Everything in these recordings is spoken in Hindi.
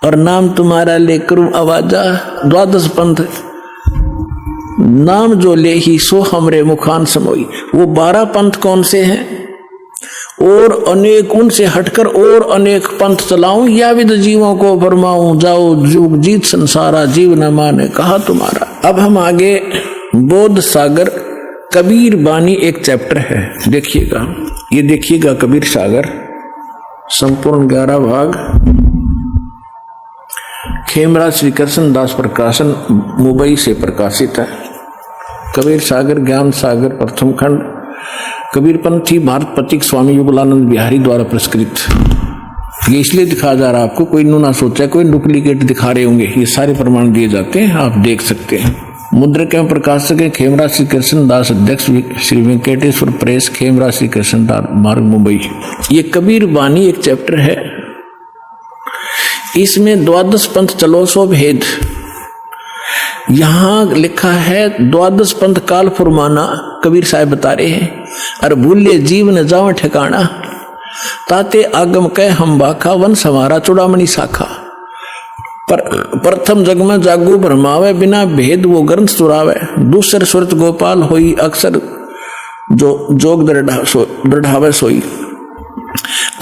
और नाम तुम्हारा लेकर आवाजा। द्वादश पंथ नाम जो ले ही सो हमरे मुखान समोई। वो 12 पंथ कौन से हैं? और अनेक उनसे हटकर और अनेक पंथ चलाऊं, या विद जीवों को फरमाऊं, जाओ जुग जीत संसारा, जीव न माने कहा तुम्हारा। अब हम आगे बोध सागर कबीर बानी एक चैप्टर है, देखिएगा, ये देखिएगा कबीर सागर संपूर्ण 11 भाग, खेमराज श्री कृष्ण दास प्रकाशन मुंबई से प्रकाशित है। कबीर सागर ज्ञान सागर प्रथम खंड, कबीरपंथी भारत पथिक स्वामी युगलानंद बिहारी द्वारा पुरस्कृत। ये इसलिए दिखाया जा रहा है आपको, कोई ना सोचा कोई डुप्लीकेट दिखा रहे होंगे, ये सारे प्रमाण दिए जाते हैं, आप देख सकते हैं। मुद्रक एवं प्रकाशक है खेमराज श्री कृष्ण दास, अध्यक्ष श्री वेंकटेश्वर प्रेस, खेमराज श्री कृष्ण दास मार्ग मुंबई। ये कबीर बानी एक चैप्टर है, इसमें द्वादश पंथ चलो सो भेद। यहां लिखा है द्वादश पंथ काल फुरमाना, कबीर साहब बता रहे हैं। अरे भूले जीव न जाओ ठिकाना, ताते आगम कह हम बाखा, वंश हमारा चूड़ामणि शाखा। पर प्रथम जग में जागू भरमावे, बिना भेद वो ग्रंथ चुरावे। दूसर सुरत गोपाल होई, अक्सर जो जोग दृढ़ावे सोई।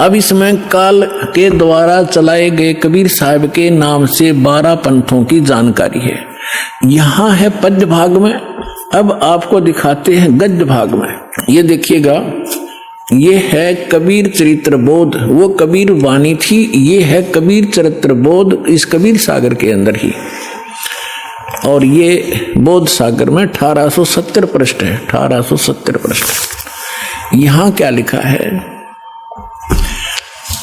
अब इसमें काल के द्वारा चलाए गए कबीर साहब के नाम से 12 पंथों की जानकारी है। यहां है पद्य भाग में, अब आपको दिखाते हैं गद्य भाग में। ये देखिएगा, ये है कबीर चरित्र बोध, वो कबीर वाणी थी, ये है कबीर चरित्र बोध इस कबीर सागर के अंदर ही। और ये बोध सागर में 1870 पृष्ठ है, 1870 पृष्ठ। यहां क्या लिखा है?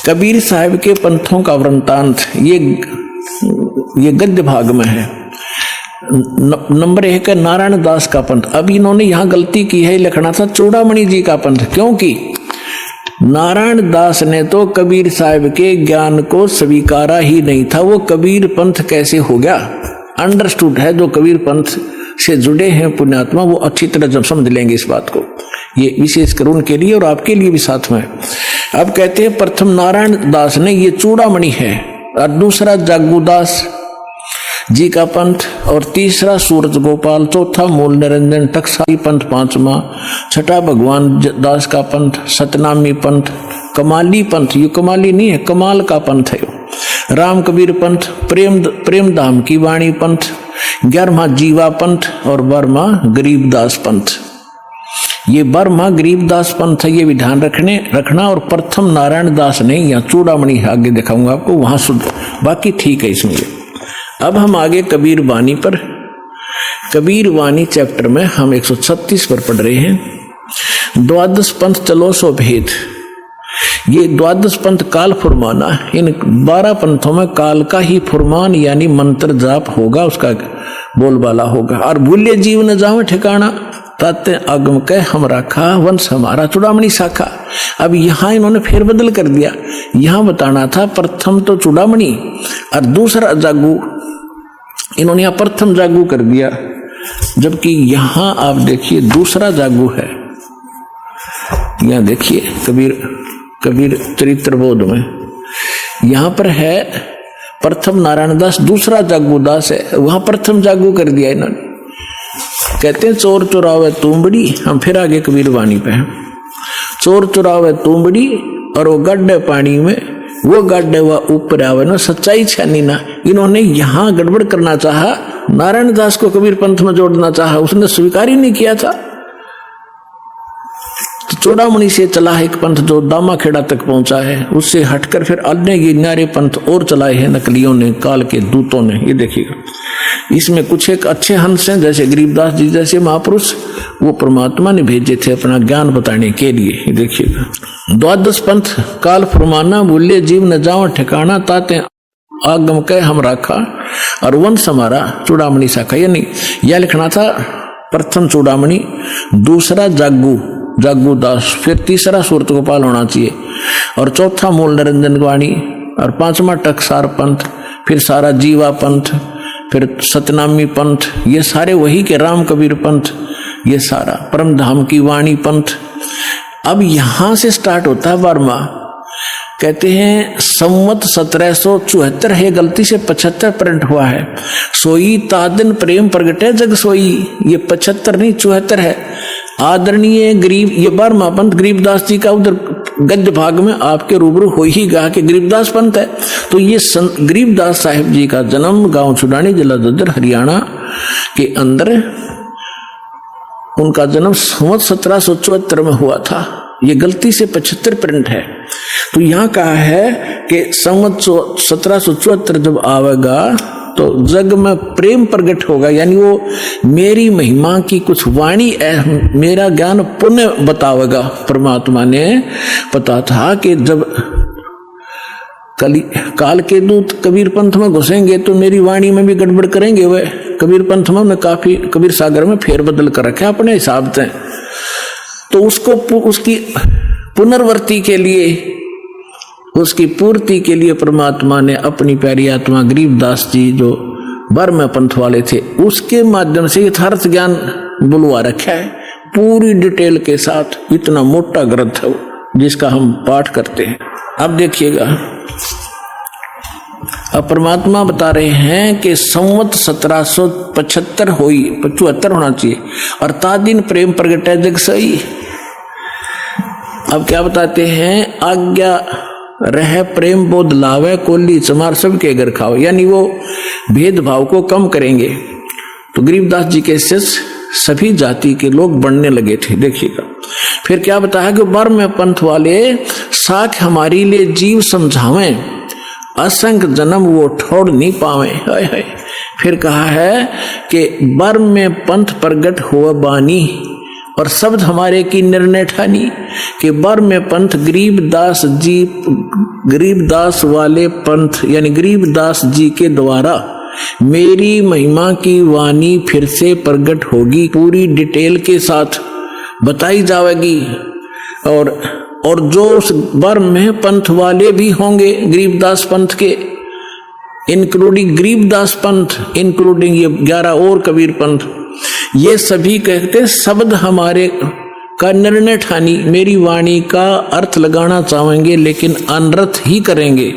कबीर साहब के पंथों का वृंतांत, ये गद्य भाग में है। नंबर 1 है नारायण दास का पंथ। अब इन्होंने यहां गलती की है, लिखना था चूड़ामणि जी का पंथ, क्योंकि नारायण दास ने तो कबीर साहब के ज्ञान को स्वीकारा ही नहीं था। वो कबीर पंथ कैसे हो गया? अंडरस्टूड है, जो कबीर पंथ से जुड़े हैं पुण्यात्मा, वो अच्छी तरह जब समझ लेंगे इस बात को। ये विशेषकर उनके लिए और आपके लिए भी साथ में। अब कहते हैं प्रथम नारायण दास ने, ये चूड़ामणि है, और दूसरा जागूदास जी का पंथ, और तीसरा सूरज गोपाल, चौथा मूल निरंजन टकसाली पंथ, पांचवा छठा भगवान दास का पंथ, सतनामी पंथ, कमाली पंथ, ये कमाली नहीं है, कमाल का पंथ है, राम कबीर पंथ, प्रेम धाम की वाणी पंथ, 11वां जीवा पंथ, और 12वां गरीबदास पंथ। ये 12वां गरीबदास पंथ है, ये भी ध्यान रखना। और प्रथम नारायण दास ने, यहाँ चूड़ामणि आगे दिखाऊंगा आपको, वहां शुद्ध, बाकी ठीक है इसमें। अब हम आगे कबीर वाणी पर, कबीर वाणी चैप्टर में हम 136 पर पढ़ रहे हैं। द्वादश पंथ चलो सो भेद। ये द्वादश पंथ काल फुरमाना, इन 12 पंथों में काल का ही फुरमान यानी मंत्र जाप होगा, उसका बोलबाला होगा। और भूले जीव न जाओ ठिकाना, ताते आगम कह हम राखा, वंश हमारा चूड़ामणि शाखा। अब यहां इन्होंने फेर बदल कर दिया, यहां बताना था प्रथम तो चूड़ामणि और दूसरा जागू, इन्होंने यहां प्रथम जागू कर दिया, जबकि यहां आप देखिए दूसरा जागू है। यहां देखिए कबीर चरित्र बोध में यहां पर है प्रथम नारायण दास, दूसरा जागूदास है, वहां प्रथम जागू कर दिया इन्होंने। कहते हैं चोर चुरावे तुमबड़ी, हम फिर आगे कबीर वाणी पे हैं। चोर चुरावे तुमबड़ी, और वो गड्ढे पानी में, वो गड्ढे व ऊपर आवे ना, सच्चाई छानी ना। इन्होंने यहां गड़बड़ करना चाहा, नारायण दास को कबीर पंथ में जोड़ना चाहा, उसने स्वीकार ही नहीं किया था। तो चूड़ामणि से चला है एक पंथ जो दामाखेड़ा तक पहुंचा है, उससे हटकर फिर अन्य ये न्यारे पंथ और चलाए हैं नकलियों ने, काल के दूतों ने। ये देखिएगा, इसमें कुछ एक अच्छे हंस हैं, जैसे गरीबदास जी जैसे महापुरुष, वो परमात्मा ने भेजे थे अपना ज्ञान बताने के लिए। ये देखिएगा, द्वादश पंथ काल फरमाना, भूले जीव न जाओ ठिकाना, ताते आगम कह हम राखा, और वंश हमारा चूड़ामणि शाखा। यानी यह लिखना था प्रथम चूड़ामणि, दूसरा जागूदास, फिर तीसरा सूरत गोपाल होना चाहिए, और चौथा मूल निरंजन वाणी, और 5वां टकसार पंथ, फिर सारा जीवा पंथ, फिर सतनामी पंथ, ये सारे वही के राम कबीर पंथ, ये सारा परम धाम की वाणी पंथ। अब यहां से स्टार्ट होता है 12वां, कहते हैं संवत 1774 है, गलती से 75 प्रिंट हुआ है। सोई तादन प्रेम प्रगटे जग सोई, ये 75 नहीं 74 है। आदरणीय गरीब, ये 12वां पंथ गरीबदास जी का उधर गद्य भाग में आपके रूबरू हो ही गा कि गरीबदास पंथ है। तो ये गरीबदास साहिब जी का जन्म गांव छुडानी, जिला ददर, हरियाणा के अंदर उनका जन्म संवत 1774 में हुआ था। ये गलती से 75 प्रिंट है। तो यहाँ कहा है कि संवत 1774 जब आवेगा तो जग में प्रेम प्रकट होगा, यानी वो मेरी महिमा की कुछ वाणी, मेरा ज्ञान पुण्य बतावेगा। परमात्मा ने पता था कि जब काल के दूत कबीर पंथ में घुसेंगे तो मेरी वाणी में भी गड़बड़ करेंगे। वे कबीर पंथ में काफी कबीर सागर में फेरबदल कर रखे अपने हिसाब से। तो उसको उसकी पुनर्वर्ती के लिए, उसकी पूर्ति के लिए परमात्मा ने अपनी प्यारी आत्मा गरीबदास जी जो 12वें पंथ वाले थे उसके माध्यम से यथार्थ ज्ञान बुलवा रखा है पूरी डिटेल के साथ। इतना मोटा ग्रंथ है जिसका हम पाठ करते हैं। अब देखिएगा, अब परमात्मा बता रहे हैं कि संवत 1775 हुई, 75 होना चाहिए, और तादिन प्रेम प्रगटे जग सही। अब क्या बताते हैं, आज्ञा रह प्रेम बोध लावे, कोली चमार सबके घर खाओ, यानी वो भेदभाव को कम करेंगे। तो गरीबदास जी के शिष्य सभी जाति के लोग बनने लगे थे। देखिएगा फिर क्या बताया कि 12वें पंथ वाले साख हमारी ले जीव समझावें, असंख्य जन्म वो छोड़ नहीं पावे। हाय हाय। फिर कहा है कि 12वें पंथ प्रगट हुआ बानी, और शब्द हमारे की निर्णय ठानी कि 12वें पंथ गरीबदास जी, गरीबदास वाले पंथ यानी गरीबदास जी के द्वारा मेरी महिमा की वाणी फिर से प्रकट होगी, पूरी डिटेल के साथ बताई जाएगी। और जो उस 12वें पंथ वाले भी होंगे गरीबदास पंथ के, इंक्लूडिंग गरीबदास पंथ, इंक्लूडिंग ये 11 और कबीर पंथ, ये सभी कहते शब्द हमारे का निर्णय ठानी, मेरी वाणी का अर्थ लगाना चाहेंगे लेकिन अनर्थ ही करेंगे।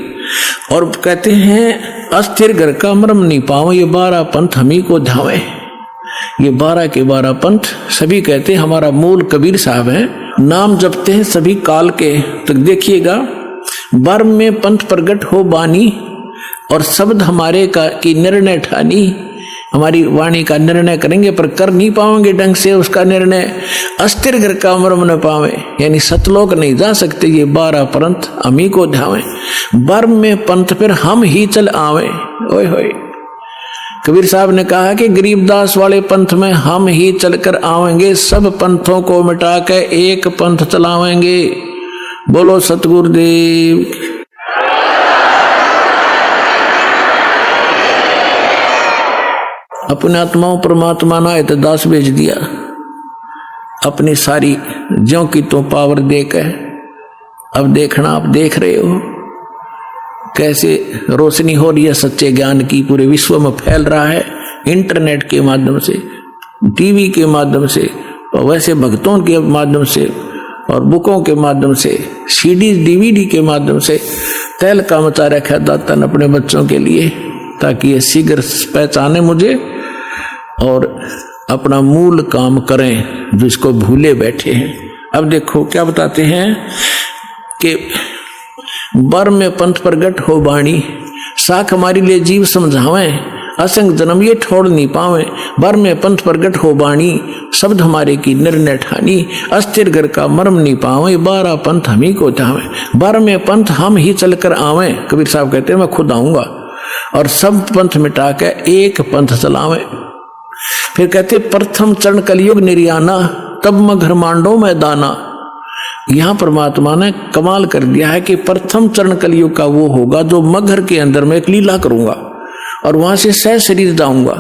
और कहते हैं अस्थिर घर का मर्म नहीं पावे, ये 12 पंथ हम ही को धावे। ये 12 के 12 पंथ सभी कहते हैं हमारा मूल कबीर साहब है, नाम जपते हैं सभी काल के। तो देखिएगा 12वें पंथ प्रगट हो बानी, और शब्द हमारे का की निर्णय ठानी, हमारी वाणी का निर्णय करेंगे पर कर नहीं पाएंगे ढंग से उसका निर्णय। अस्थिर घर का मर्म न पावे, यानी सतलोक नहीं जा सकते, ये 12 पंथ हम ही को ध्यावे। 12वें पंथ फिर हम ही चल आवे। ओए होए, कबीर साहब ने कहा कि गरीबदास वाले पंथ में हम ही चलकर आवेंगे, सब पंथों को मिटा के एक पंथ चलावेंगे। बोलो सतगुरुदेव। अपने आत्माओं परमात्मा ना है तो दास भेज दिया, अपनी सारी ज्यों की तो पावर देकर। अब देखना, आप देख रहे हो कैसे रोशनी हो रही है सच्चे ज्ञान की, पूरे विश्व में फैल रहा है इंटरनेट के माध्यम से, टीवी के माध्यम से, और वैसे भक्तों के माध्यम से, और बुकों के माध्यम से, सीडी डीवीडी के माध्यम से। तहलका मचा रखा दाता ने अपने बच्चों के लिए, ताकि ये शीघ्र पहचाने मुझे और अपना मूल काम करें जो इसको भूले बैठे हैं। अब देखो क्या बताते हैं कि 12वें पंथ प्रगट हो बाणी, साख हमारी ले जीव समझावें, असंग जन्म ये छोड़ नहीं पावे। 12वें पंथ प्रगट हो बाणी, शब्द हमारे की निर्णय ठानी, अस्थिर घर का मर्म नहीं पावे। 12 पंथ हम ही को चावे, 12वें पंथ हम ही चलकर आवे। कबीर साहब कहते हैं मैं खुद आऊंगा और सब पंथ मिटा के एक पंथ चलावे। फिर कहते प्रथम चरण कलयुग निर्याना, तब मगर मांडो में दाना। यहां परमात्मा ने कमाल कर दिया है कि प्रथम चरण कलयुग का वो होगा जो मगर के अंदर में एक लीला करूंगा और वहां से सह शरीर जाऊंगा।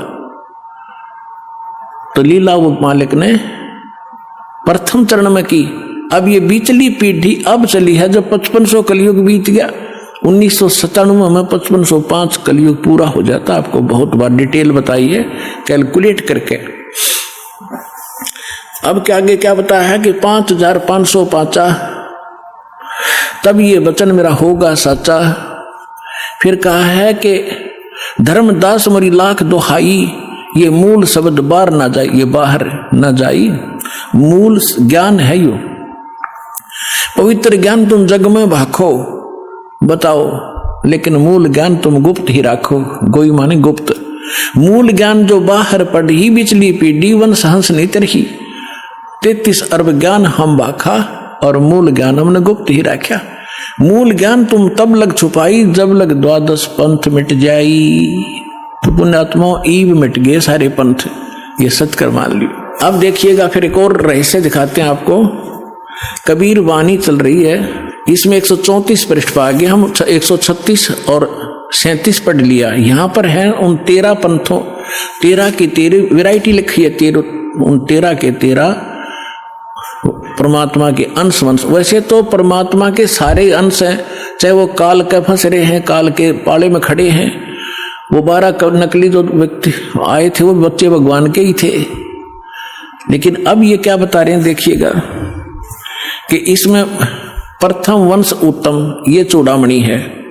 तो लीला वो मालिक ने प्रथम चरण में की। अब ये बीचली पीढ़ी अब चली है, जब 5500 कलयुग बीत गया, 1997 में 5505 कलयुग पूरा हो जाता। आपको बहुत बार डिटेल बताई है कैलकुलेट करके। अब क्या आगे क्या बताया है कि 5505 तब ये वचन मेरा होगा सच्चा। फिर कहा है कि धर्मदास मोरी लाख दोहाई, ये मूल शब्द बाहर ना जाए, ये बाहर ना जाई। मूल ज्ञान है यो, पवित्र ज्ञान तुम जग में भाखो बताओ, लेकिन मूल ज्ञान तुम गुप्त ही राखो। गोई माने गुप्त। मूल ज्ञान जो बाहर पढ़ी बिचली पीढ़ी वंश हंस नहीं तरही। 33 अरब ज्ञान हम बाखा और मूल ज्ञान हमने गुप्त ही रखा। मूल ज्ञान तुम तब लग छुपाई जब लग 12 पंथ मिट जाई। तो पुण्यात्माओं ईव मिट गए सारे पंथ, ये सत्कर मान लियो। अब देखिएगा फिर एक और रहस्य दिखाते हैं आपको। कबीर वाणी चल रही है, इसमें 134 पृष्ठ पर आगे हम 136 और 37 पढ़ लिया। यहाँ पर है उन 13 पंथों, 13 की 13 वैरायटी लिखी है, उन 13 के 13 परमात्मा के अंश वंश। वैसे तो परमात्मा के सारे अंश हैं, चाहे वो काल के फंस रहे हैं, काल के पाले में खड़े हैं। वो 12 नकली जो व्यक्ति आए थे वो बच्चे भगवान के ही थे। लेकिन अब ये क्या बता रहे हैं देखिएगा कि इसमें प्रथम वंश उत्तम, ये चूड़ामणि है।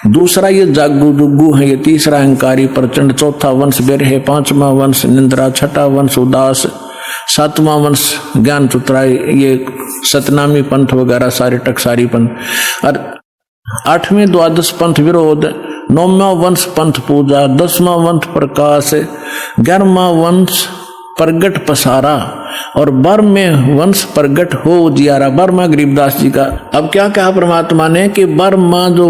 दूसरा ये जागू जुगू है, ये तीसरा अहंकारी प्रचंड, चौथा वंश बेर है, 5वां वंश निंद्रा, 6ठा वंश उदास, 7वां वंश ज्ञान चुतराई, ये सतनामी पंथ वगैरह सारे टकसारी पंथ, और 8वें 12 पंथ विरोध, 9वां वंश पंथ पूजा, 10वां वंश प्रकाश, 11वां वंश प्रगट पसारा और 12वें वंश प्रगट हो उजियारा। 12वां गरीबदास जी का। अब क्या कहा परमात्मा ने कि 12वां जो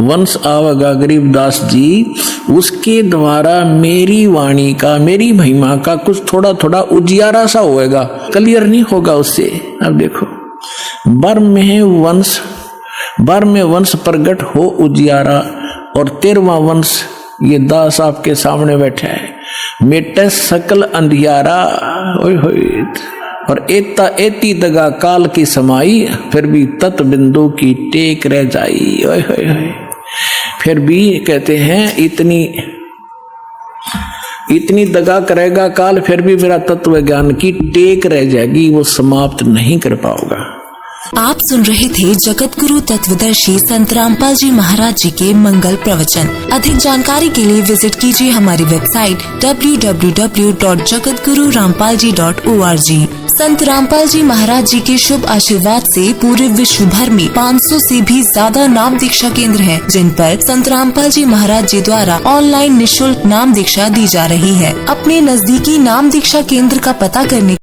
वंश आवेगा गरीबदास जी, उसके द्वारा मेरी वाणी का, मेरी महिमा का कुछ थोड़ा थोड़ा उजियारा सा होएगा, क्लियर नहीं होगा उससे। अब देखो 12वें वंश प्रगट हो उजियारा और 13वां वंश ये दास आपके सामने बैठा है, मेटे सकल अंधियारा। ओए होए। और एता एती दगा काल की समाई, फिर भी तत् बिंदु की टेक रह जाई। ओए होए होए। फिर भी कहते हैं इतनी दगा करेगा काल, फिर भी मेरा तत्व ज्ञान की टेक रह जाएगी, वो समाप्त नहीं कर पाओगा। आप सुन रहे थे जगत गुरु तत्वदर्शी संत रामपाल जी महाराज जी के मंगल प्रवचन। अधिक जानकारी के लिए विजिट कीजिए हमारी वेबसाइट www.jagatgururampalji.org। संत रामपाल जी महाराज जी के शुभ आशीर्वाद से पूरे विश्व भर में 500 से भी ज्यादा नाम दीक्षा केंद्र हैं, जिन पर संत रामपाल जी महाराज जी द्वारा ऑनलाइन निःशुल्क नाम दीक्षा दी जा रही है। अपने नजदीकी नाम दीक्षा केंद्र का पता करने